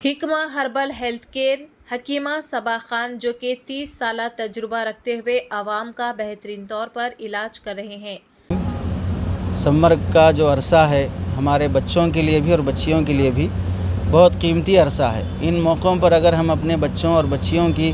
حکمہ herbal health care حکیمہ صبا خان جو کہ 30 سالہ تجربہ رکھتے ہوئے عوام کا بہترین طور پر علاج کر رہے ہیں۔ سمر کا جو عرصہ ہے ہمارے بچوں کے لیے بھی اور بچیوں کے لیے بھی بہت قیمتی عرصہ ہے۔ ان موقعوں پر اگر ہم اپنے بچوں اور بچیوں کی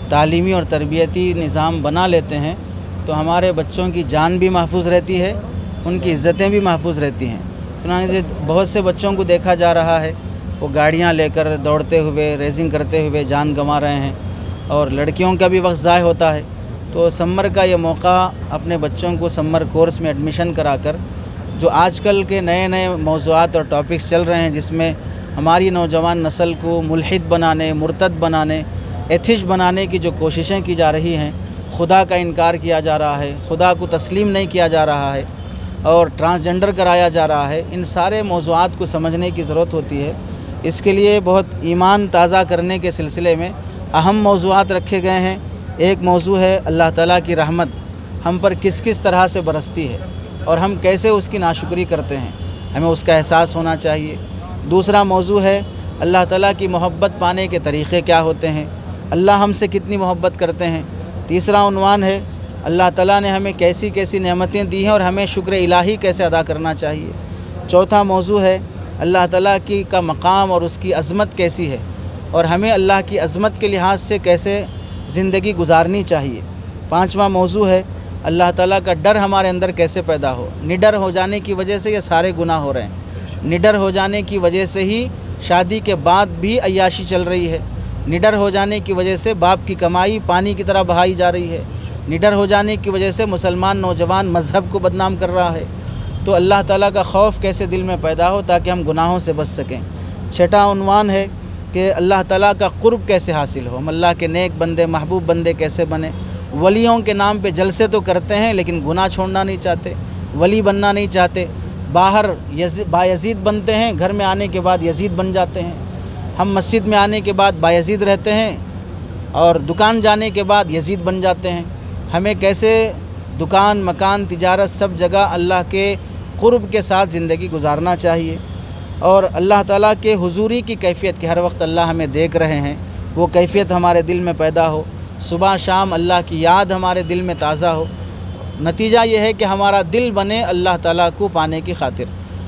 تعلیمی اور تربیتی نظام بنا لیتے ہیں تو ہمارے بچوں کی جان بھی محفوظ رہتی ہے، ان کی عزتیں بھی محفوظ رہتی ہیں۔ چنانچہ بہت سے بچوں کو دیکھا جا رہا ہے وہ گاڑیاں لے کر دوڑتے ہوئے ریسنگ کرتے ہوئے جان گنوا رہے ہیں، اور لڑکیوں کا بھی وقت ضائع ہوتا ہے۔ تو سمر کا یہ موقع اپنے بچوں کو سمر کورس میں ایڈمیشن کرا کر جو آج کل کے نئے نئے موضوعات اور ٹاپکس چل رہے ہیں جس میں ہماری نوجوان نسل کو ملحد بنانے، مرتد بنانے، ایتھسٹ بنانے کی جو کوششیں کی جا رہی ہیں، خدا کا انکار کیا جا رہا ہے، خدا کو تسلیم نہیں کیا جا رہا ہے اور ٹرانسجنڈر کرایا جا رہا ہے، ان سارے موضوعات کو سمجھنے کی ضرورت ہوتی ہے۔ اس کے لیے بہت ایمان تازہ کرنے کے سلسلے میں اہم موضوعات رکھے گئے ہیں۔ ایک موضوع ہے اللہ تعالیٰ کی رحمت ہم پر کس کس طرح سے برستی ہے اور ہم کیسے اس کی ناشکری کرتے ہیں، ہمیں اس کا احساس ہونا چاہیے۔ دوسرا موضوع ہے اللہ تعالیٰ کی محبت پانے کے طریقے کیا ہوتے ہیں، اللہ ہم سے کتنی محبت کرتے ہیں۔ تیسرا عنوان ہے اللہ تعالیٰ نے ہمیں کیسی کیسی نعمتیں دی ہیں اور ہمیں شکر الہی کیسے ادا کرنا چاہیے۔ چوتھا موضوع ہے اللہ تعالیٰ کا مقام اور اس کی عظمت کیسی ہے اور ہمیں اللہ کی عظمت کے لحاظ سے کیسے زندگی گزارنی چاہیے۔ پانچواں موضوع ہے اللہ تعالیٰ کا ڈر ہمارے اندر کیسے پیدا ہو۔ نڈر ہو جانے کی وجہ سے یہ سارے گناہ ہو رہے ہیں۔ نڈر ہو جانے کی وجہ سے ہی شادی کے بعد بھی عیاشی چل رہی ہے۔ نڈر ہو جانے کی وجہ سے باپ کی کمائی پانی کی طرح بہائی جا رہی ہے۔ نڈر ہو جانے کی وجہ سے مسلمان نوجوان مذہب کو بدنام کر رہا ہے۔ تو اللہ تعالیٰ کا خوف کیسے دل میں پیدا ہو تاکہ ہم گناہوں سے بچ سکیں۔ چھٹا عنوان ہے کہ اللہ تعالیٰ کا قرب کیسے حاصل ہو، ہم اللہ کے نیک بندے محبوب بندے کیسے بنیں۔ ولیوں کے نام پہ جلسے تو کرتے ہیں لیکن گناہ چھوڑنا نہیں چاہتے، ولی بننا نہیں چاہتے، باہر بایزید بنتے ہیں، گھر میں آنے کے بعد یزید بن جاتے ہیں۔ ہم مسجد میں آنے کے بعد بایزید رہتے ہیں اور دکان جانے کے بعد یزید بن جاتے ہیں۔ ہمیں کیسے دکان مکان تجارت سب جگہ اللہ کے قرب کے ساتھ زندگی گزارنا چاہیے، اور اللہ تعالیٰ کے حضوری کی کیفیت کہ ہر وقت اللہ ہمیں دیکھ رہے ہیں وہ کیفیت ہمارے دل میں پیدا ہو، صبح شام اللہ کی یاد ہمارے دل میں تازہ ہو۔ نتیجہ یہ ہے کہ ہمارا دل بنے اللہ تعالیٰ کو پانے کی خاطر۔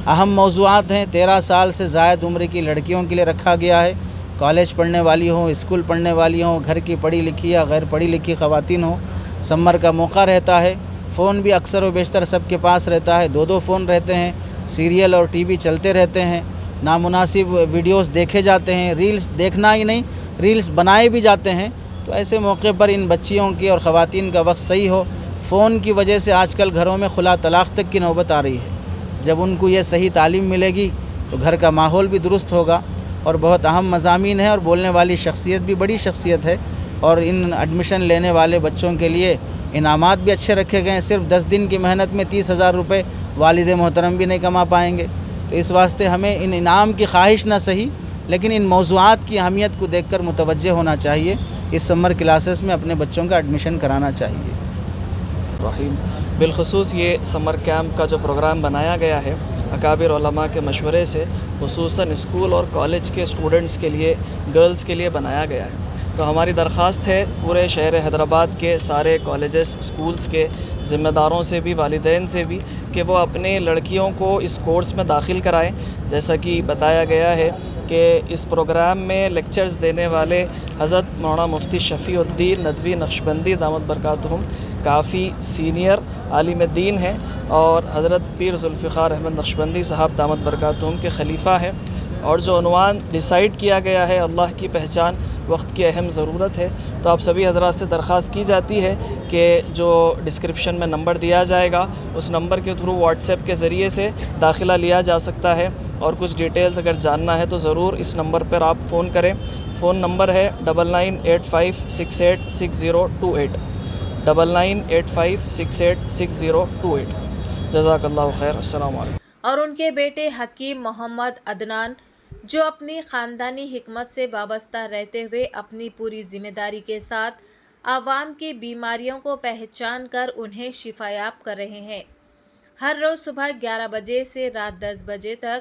اہم موضوعات ہیں 13 سال سے زائد عمر کی لڑکیوں کے لیے رکھا گیا ہے، کالج پڑھنے والی ہوں، اسکول پڑھنے والی ہوں، گھر کی پڑھی لکھی یا غیر پڑھی لکھی خواتین ہوں۔ سمر کا موقع رہتا ہے، فون بھی اکثر و بیشتر سب کے پاس رہتا ہے، 2 فون رہتے ہیں، سیریل اور ٹی وی چلتے رہتے ہیں، نامناسب ویڈیوز دیکھے جاتے ہیں، ریلز دیکھنا ہی نہیں ریلز بنائے بھی جاتے ہیں۔ تو ایسے موقع پر ان بچیوں کی اور خواتین کا وقت صحیح ہو۔ فون کی وجہ سے آج کل گھروں میں خلا طلاق تک کی نوبت آ رہی ہے۔ جب ان کو یہ صحیح تعلیم ملے گی تو گھر کا ماحول بھی درست ہوگا، اور بہت اہم مضامین ہے اور بولنے والی شخصیت بھی بڑی شخصیت ہے، اور ان ایڈمیشن لینے والے بچوں کے لیے انعامات بھی اچھے رکھے گئے ہیں۔ صرف 10 دن کی محنت میں 30,000 روپے والد محترم بھی نہیں کما پائیں گے۔ تو اس واسطے ہمیں ان انعام کی خواہش نہ صحیح لیکن ان موضوعات کی اہمیت کو دیکھ کر متوجہ ہونا چاہیے، اس سمر کلاسز میں اپنے بچوں کا ایڈمیشن کرانا چاہیے۔ رحیم، بالخصوص یہ سمر کیمپ کا جو پروگرام بنایا گیا ہے اکابر علماء کے مشورے سے، خصوصاً اسکول اور کالج کے اسٹوڈنٹس کے لیے، گرلز کے لیے بنایا گیا ہے۔ تو ہماری درخواست ہے پورے شہر حیدرآباد کے سارے کالجز اسکولز کے ذمہ داروں سے بھی، والدین سے بھی، کہ وہ اپنے لڑکیوں کو اس کورس میں داخل کرائیں۔ جیسا کہ بتایا گیا ہے کہ اس پروگرام میں لیکچرز دینے والے حضرت مولانا مفتی شفیع الدین ندوی نقشبندی دامت برکاتہم کافی سینئر عالم دین ہیں، اور حضرت پیر ذوالفقار احمد نقشبندی صاحب دامت برکاتہم کے خلیفہ ہیں۔ اور جو عنوان ڈیسائیڈ کیا گیا ہے اللہ کی پہچان وقت کی اہم ضرورت ہے، تو آپ سبھی حضرات سے درخواست کی جاتی ہے کہ جو ڈسکرپشن میں نمبر دیا جائے گا اس نمبر کے تھرو واٹس ایپ کے ذریعے سے داخلہ لیا جا سکتا ہے، اور کچھ ڈیٹیلز اگر جاننا ہے تو ضرور اس نمبر پر آپ فون کریں۔ فون نمبر ہے 9985686028 9985686028۔ جزاک اللہ خیر، السلام علیکم۔ اور ان کے بیٹے حکیم محمد عدنان جو اپنی خاندانی حکمت سے وابستہ رہتے ہوئے اپنی پوری ذمہ داری کے ساتھ عوام کی بیماریوں کو پہچان کر انہیں شفایاب کر رہے ہیں۔ ہر روز صبح 11 بجے سے رات 10 بجے تک